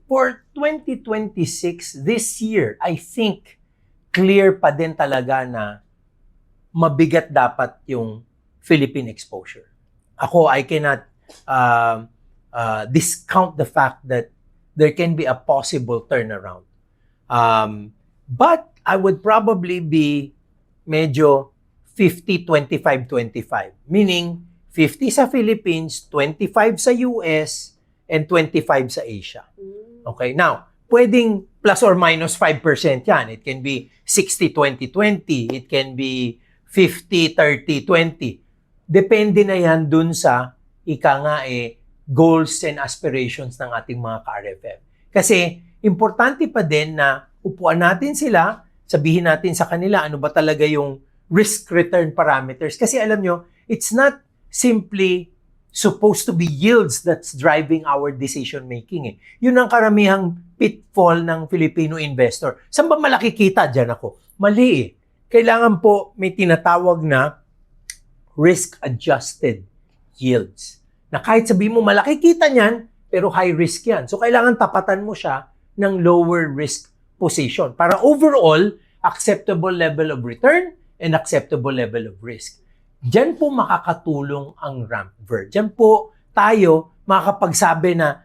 for 2026, this year, I think, clear pa din talaga na mabigat dapat yung Philippine exposure. Ako, I cannot discount the fact that there can be a possible turnaround. But I would probably be medyo 50, 25, 25. Meaning, 50 sa Philippines, 25 sa US, and 25 sa Asia. Okay? Now, pwedeng plus or minus 5% yan. It can be 60, 20, 20. It can be 50, 30, 20. Depende na yan dun sa goals and aspirations ng ating mga ka-RFF. Kasi, importante pa din na upuan natin sila, sabihin natin sa kanila ano ba talaga yung risk-return parameters. Kasi alam nyo, it's not simply supposed to be yields that's driving our decision-making. Yun ang karamihang pitfall ng Filipino investor. Saan ba malaki kita? Diyan ako. Mali eh. Kailangan po may tinatawag na risk-adjusted yields. Na kahit sabihin mo malaki kita niyan, pero high risk yan. So kailangan tapatan mo siya ng lower risk position para overall, acceptable level of return and acceptable level of risk. Diyan po makakatulong ang RAMPver. Diyan po tayo makakapagsabi na,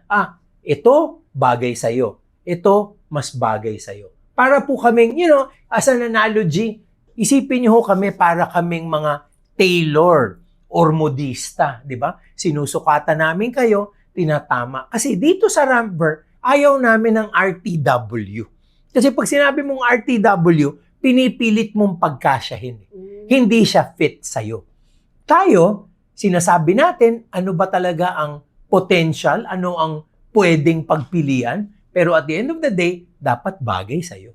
ito bagay sa'yo. Ito mas bagay sa'yo. Para po kaming, as an analogy, isipin niyo kami para kaming mga tailor or modista, di ba? Sinusukatan namin kayo, tinatama. Kasi dito sa RAMPver, ayaw namin ng RTW. Kasi pag sinabi mong RTW, pinipilit mong pagkasyahin. Hindi siya fit sa'yo. Tayo, sinasabi natin ano ba talaga ang potential, ano ang pwedeng pagpilian, pero at the end of the day, dapat bagay sa'yo.